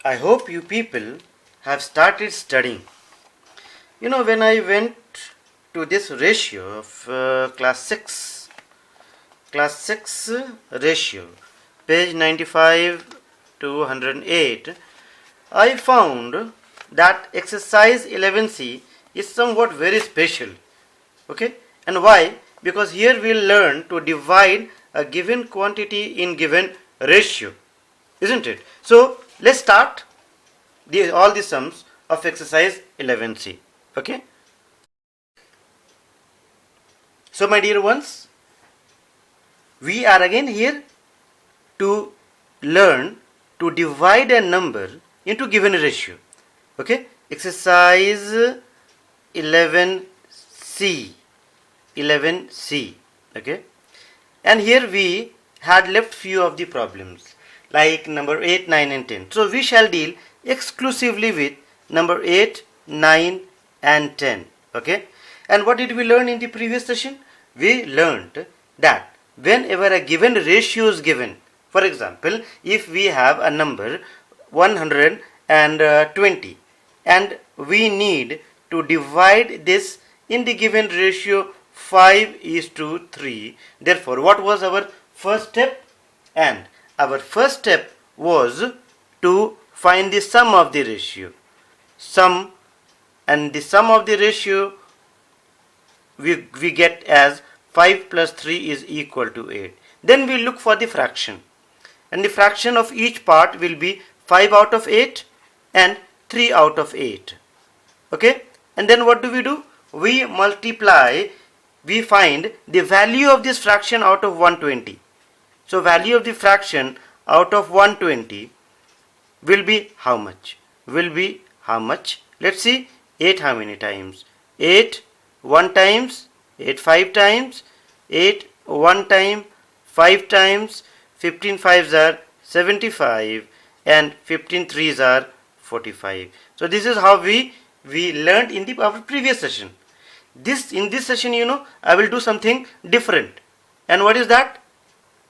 I hope you people have started studying. When I went to this ratio of class 6 ratio, page 95 to 108, I found that exercise 11C is somewhat very special. Okay? And why? Because here we'll learn to divide a given quantity in given ratio. Isn't it? So let's start all the sums of exercise 11C. Okay? So my dear ones, we are again here to learn to divide a number into given ratio. Okay? Exercise 11C. 11C. Okay? And here we had left few of the problems like number 8, 9 and 10. So we shall deal exclusively with number 8, 9 and 10. Okay? And what did we learn in the previous session? We learned that whenever a given ratio is given, for example, if we have a number 120 and we need to divide this in the given ratio 5:3, therefore what was our first step? And our first step was to find the sum of the ratio. And the sum of the ratio we get as 5 plus 3 is equal to 8. Then we look for the fraction. And the fraction of each part will be 5 out of 8 and 3 out of 8. Okay? And then what do? We multiply, we find the value of this fraction out of 120. So value of the fraction out of 120 will be how much? Let's see. 8 how many times? 8 1 times, 8 5 times, 8 1 time, 5 times, 15 5s are 75 and 15 3s are 45. So this is how we learned in our previous session. In this session, I will do something different. And what is that?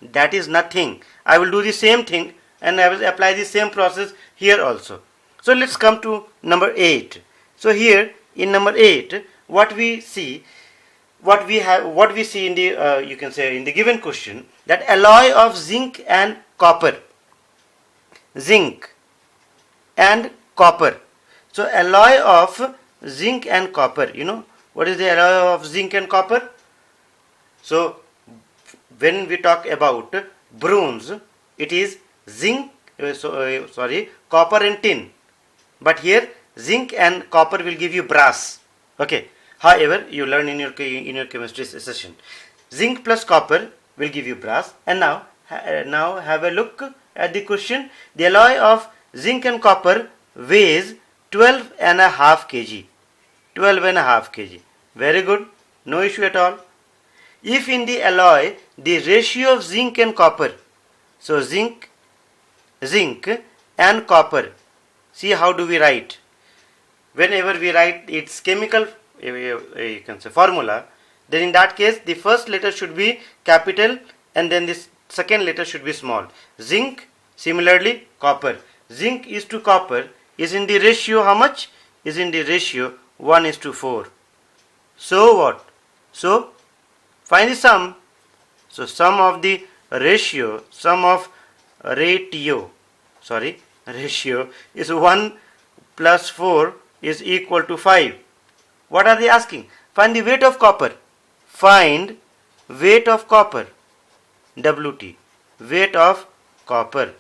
That is nothing. I will do the same thing and I will apply the same process here also. So let's come to number 8. So here in number 8, what we see in the you can say in the given question, that alloy of zinc and copper. So alloy of zinc and copper. What is the alloy of zinc and copper? So when we talk about bronze, it is zinc, copper and tin. But here zinc and copper will give you brass. Okay. However, you learn in your chemistry session, zinc plus copper will give you brass. And now have a look at the question. The alloy of zinc and copper weighs 12.5 kg. 12.5 kg. Very good. No issue at all. If in the alloy the ratio of zinc and copper, so zinc and copper, see how do we write? Whenever we write its chemical you can say formula, then in that case the first letter should be capital and then this second letter should be small. Zinc, similarly copper. Zinc is to copper is in the ratio how much? Is in the ratio 1:4. So what? So find the sum. So sum of the ratio is 1 plus 4 is equal to 5. What are they asking? Find the weight of copper. Find weight of copper. WT. Weight of copper.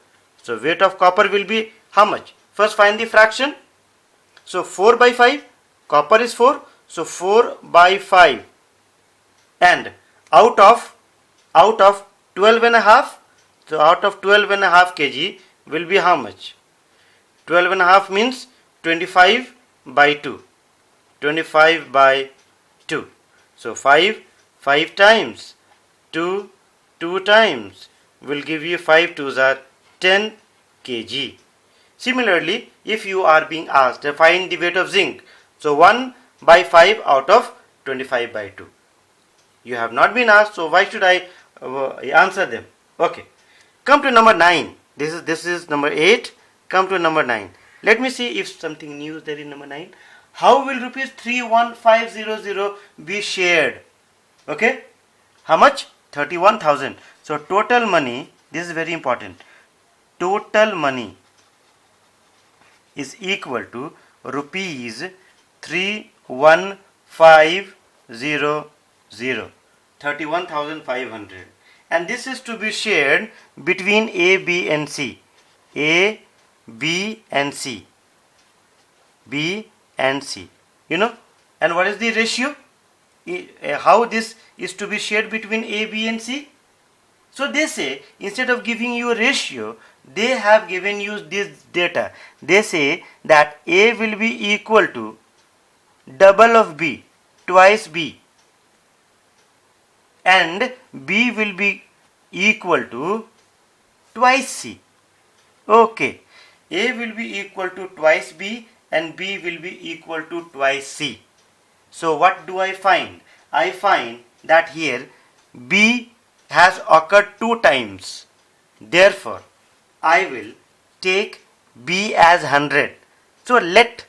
So weight of copper will be how much? First find the fraction. So 4 by 5. Copper is 4. So 4 by 5. And out of 12.5. So out of 12.5 kg will be how much? 12.5 means 25 by 2. 25 by 2. So 5 times, 2 times will give you 5 2s are 10 kg. Similarly, if you are being asked to find the weight of zinc, so 1 by 5 out of 25 by 2. You have not been asked, so why should I answer them? Okay. Come to number 9. This is number 8. Come to number 9. Let me see if something new is there in number 9. How will rupees 31500 be shared? Okay. How much? 31,000. So total money, this is very important. Total money is equal to rupees 31500, 31,500, and this is to be shared between A, B and C. A, B and C. B and C. And what is the ratio? How this is to be shared between A, B and C? So they say, instead of giving you a ratio, they have given you this data. They say that A will be equal to double of B, twice B, and B will be equal to twice C. Okay, A will be equal to twice B and B will be equal to twice C. So what do I find? I find that here B has occurred 2 times. Therefore, I will take B as 100. So let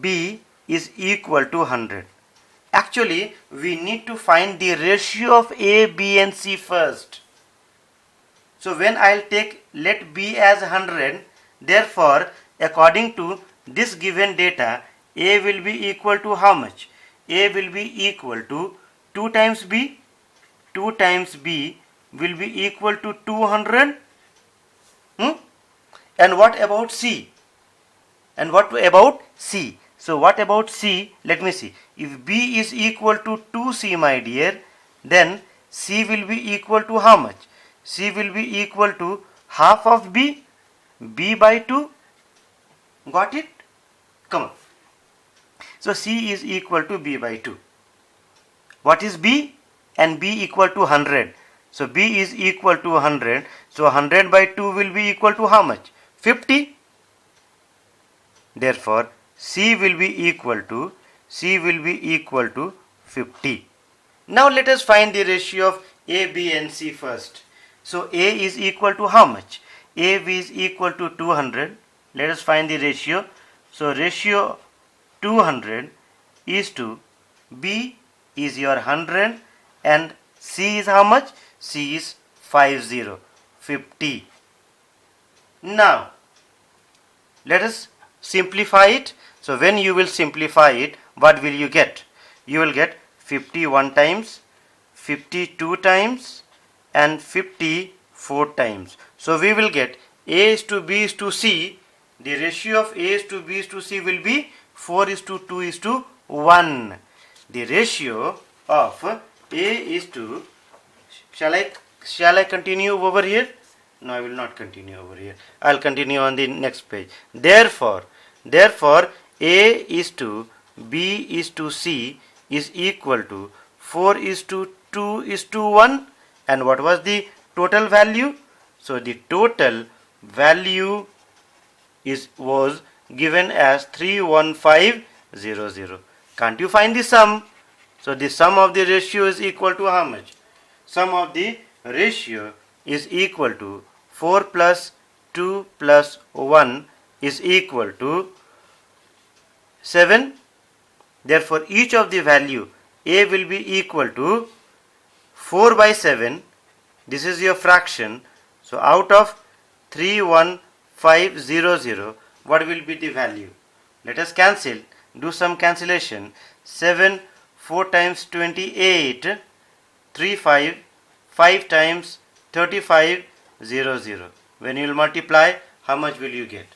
B is equal to 100. Actually, we need to find the ratio of A, B and C first. So when I'll take let B as 100, therefore, according to this given data, A will be equal to how much? A will be equal to 2 times B. 2 times B will be equal to 200. And what about C? And what about C? So what about C? Let me see. If B is equal to 2C, my dear, then C will be equal to how much? C will be equal to half of B, B by 2. Got it? Come on. So C is equal to B by 2. What is B? And B equal to 100. So B is equal to 100. So 100 by 2 will be equal to how much? 50. Therefore, C will be equal to 50. Now let us find the ratio of A, B and C first. So A is equal to how much? A is equal to 200. Let us find the ratio. So ratio 200 is to B is your 100 and C is how much? C is 50. Now let us simplify it. So when you will simplify it, what will you get? You will get 51 times, 52 times and 54 times. So we will get A is to B is to C. The ratio of A is to B is to C will be 4 is to 2 is to 1. The ratio of A is to, shall I continue over here? No, I will not continue over here. I will continue on the next page. Therefore, A is to B is to C is equal to 4 is to 2 is to 1. And what was the total value? So the total value was given as 31500. Can't you find the sum? So the sum of the ratio is equal to how much? Sum of the ratio is equal to 4 plus 2 plus 1 is equal to 7. Therefore, each of the value A will be equal to 4 by 7. This is your fraction. So out of 31500, what will be the value? Let us cancel. Do some cancellation. 7, 4 times 28, 5 times 3500. When you will multiply, how much will you get?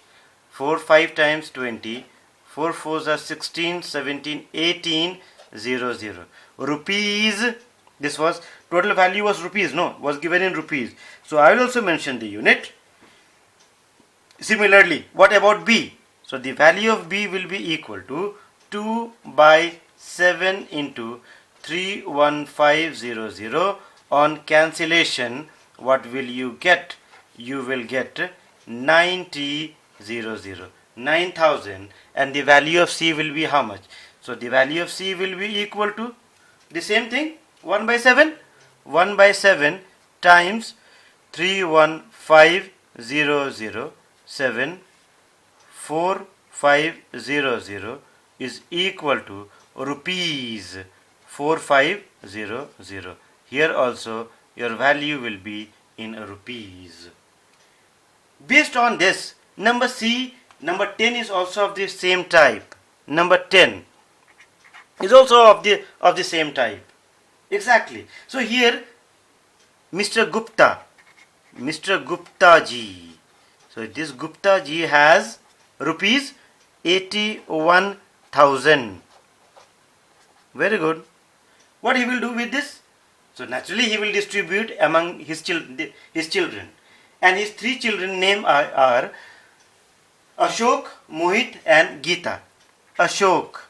4, 5 times 20. 4 4s are 16, 17, 18, 00. Rupees. This was total value was rupees. No, was given in rupees. So I will also mention the unit. Similarly, what about B? So the value of B will be equal to 2 by 7 into 31500. On cancellation, what will you get? You will get 90,000. 9,000, and the value of C will be how much? So the value of C will be equal to the same thing, 1 by 7. 1 by 7 times 31500 4500 is equal to rupees 4500. Here also your value will be in rupees. Based on this, number 10 is also of the same type. Number 10 is also of the same type. Exactly. So here Mr. Gupta ji. So this Gupta ji has rupees 81,000. Very good. What he will do with this? So naturally he will distribute among his children. And his 3 children name are Ashok, Mohit and Geeta. Ashok,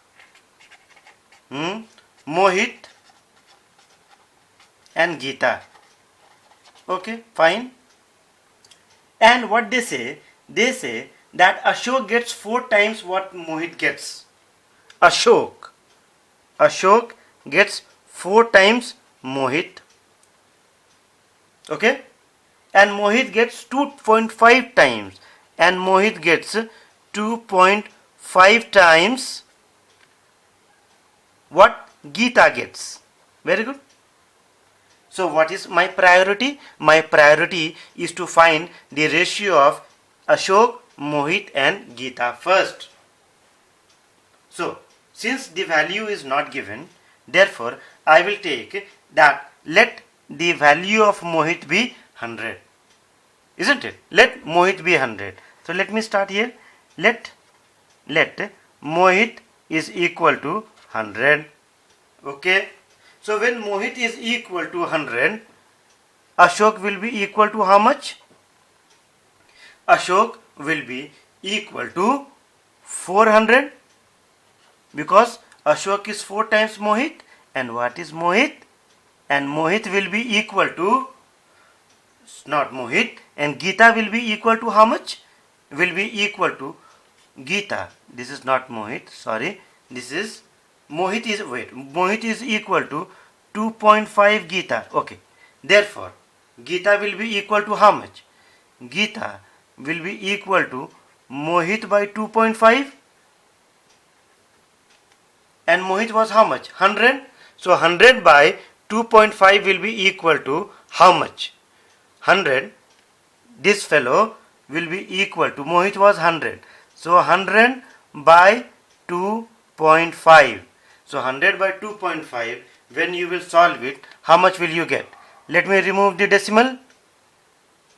Mohit and Geeta. Okay, fine. And what they say? They say that Ashok gets 4 times what Mohit gets. Ashok gets 4 times Mohit. Okay? And Mohit gets 2.5 times. And Mohit gets 2.5 times what Geeta gets. Very good. So what is my priority? My priority is to find the ratio of Ashok, Mohit and Geeta first. So since the value is not given, therefore I will take that let the value of Mohit be 100. Isn't it? Let Mohit be 100. So let me start here. Let Mohit is equal to 100. Okay. So when Mohit is equal to 100, Ashok will be equal to how much? Ashok will be equal to 400 because Ashok is 4 times Mohit. And what is Mohit? And Mohit will be equal to, not Mohit, and Geeta will be equal to how much? Will be equal to Geeta. This is not Mohit, sorry. This is Mohit is equal to 2.5 Geeta. Okay. Therefore, Geeta will be equal to how much? Geeta will be equal to Mohit by 2.5. And Mohit was how much? 100. So 100 by 2.5 will be equal to how much? 100. This fellow will be equal to, Mohit was 100. So 100 by 2.5. So 100 by 2.5, when you will solve it, how much will you get? Let me remove the decimal.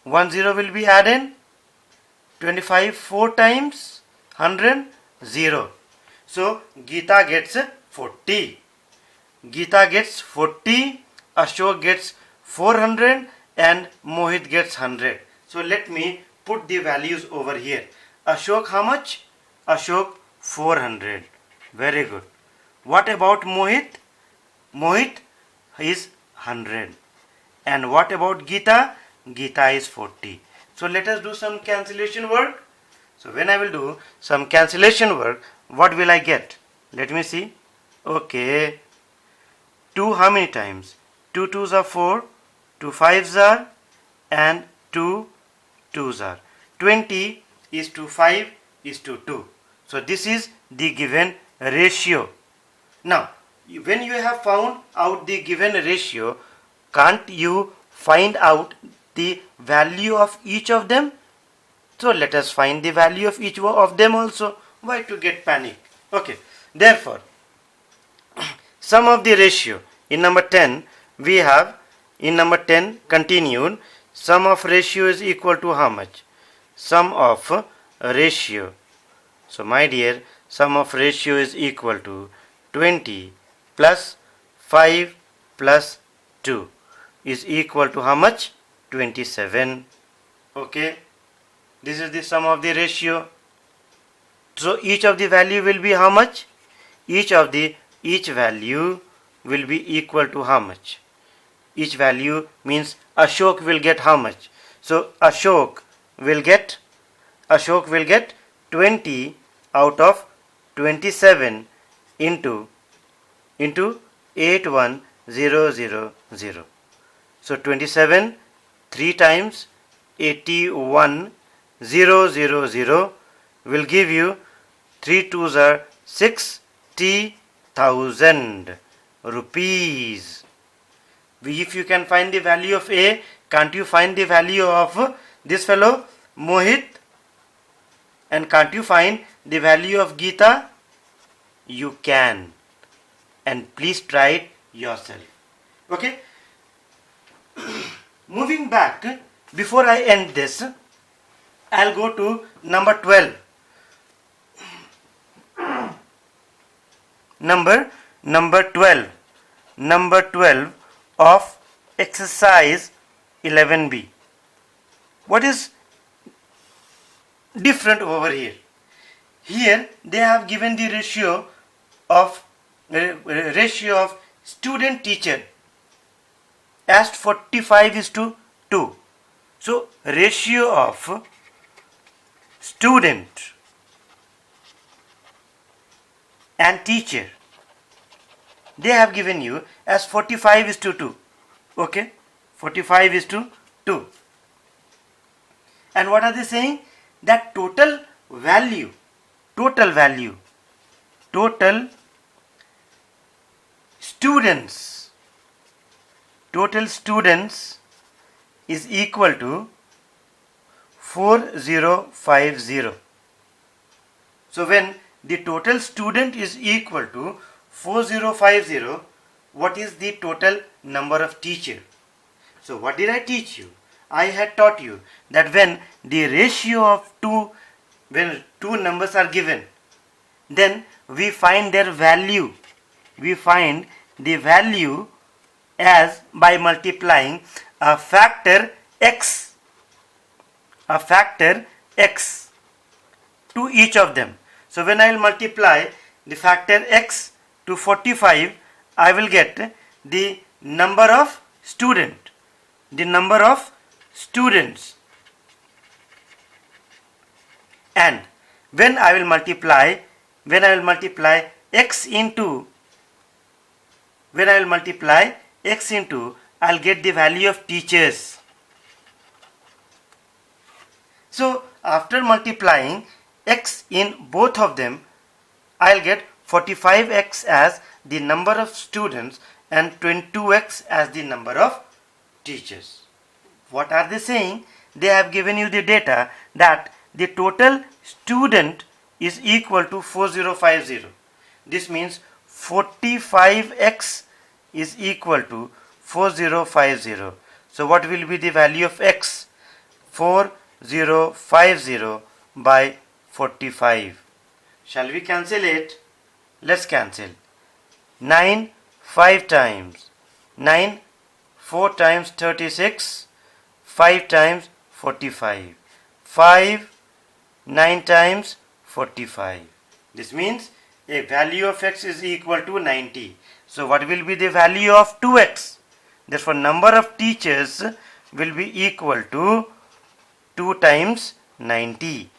1 0 will be added. 25 4 times 100, 0. So Geeta gets 40. Geeta gets 40, Ashok gets 400 and Mohit gets 100. So let me put the values over here. Ashok how much? Ashok 400. Very good. What about Mohit? Mohit is 100. And what about Geeta? Geeta is 40. So let us do some cancellation work. So when I will do some cancellation work, what will I get? Let me see. Okay. 2 how many times? 2 2s are 4, 2 5s are, and 2 2s are. 20 is to 5 is to 2. So this is the given ratio. Now, when you have found out the given ratio, can't you find out the value of each of them? So let us find the value of each of them also. Why to get panic? Okay. Therefore, sum of the ratio in number 10 we have, in number 10 continued, sum of ratio is equal to how much? Sum of ratio. So my dear, sum of ratio is equal to 20 plus 5 plus 2 is equal to how much? 27. Okay. This is the sum of the ratio. So each of the value will be how much? Each value will be equal to how much? Each value means Ashok will get how much? So Ashok will get 20 out of 27 into 81000. So 27 3 times 81,000 will give you 3 2s are 60,000 rupees. If you can find the value of A, can't you find the value of this fellow Mohit? And can't you find the value of Geeta? You can. And please try it yourself. Okay? Moving back, before I end this, I'll go to number 12. Number 12. Number 12 of exercise 11B. What is different over here? Here they have given the ratio of student teacher as 45:2. So ratio of student and teacher they have given you as 45:2. Okay, 45:2. And what are they saying? That total students is equal to 4050. So when the total student is equal to 4050, what is the total number of teacher? So what did I teach you? I had taught you that when the ratio of when two numbers are given, then we find their value. We find the value as by multiplying a factor x to each of them. So when I will multiply the factor x to 45, I will get the number of students. And when I will multiply x into, I'll get the value of teachers. So after multiplying x in both of them, I'll get 45x as the number of students and 22x as the number of teachers. What are they saying? They have given you the data that the total student is equal to 4050. This means 45x is equal to 4050. So what will be the value of x? 4050 by 45. Shall we cancel it? Let's cancel. 9 5 times. 9 4 times 36. 5 times 45. 5 9 times 45. This means a value of x is equal to 90. So what will be the value of 2x? Therefore number of teachers will be equal to 2 times 90.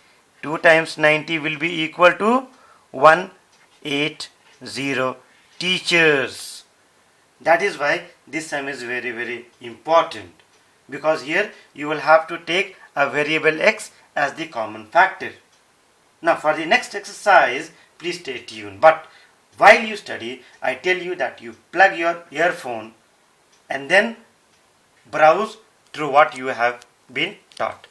2 times 90 will be equal to 180 teachers. That is why this sum is very, very important, because here you will have to take a variable x as the common factor. Now for the next exercise, please stay tuned. But while you study, I tell you that you plug your earphone and then browse through what you have been taught.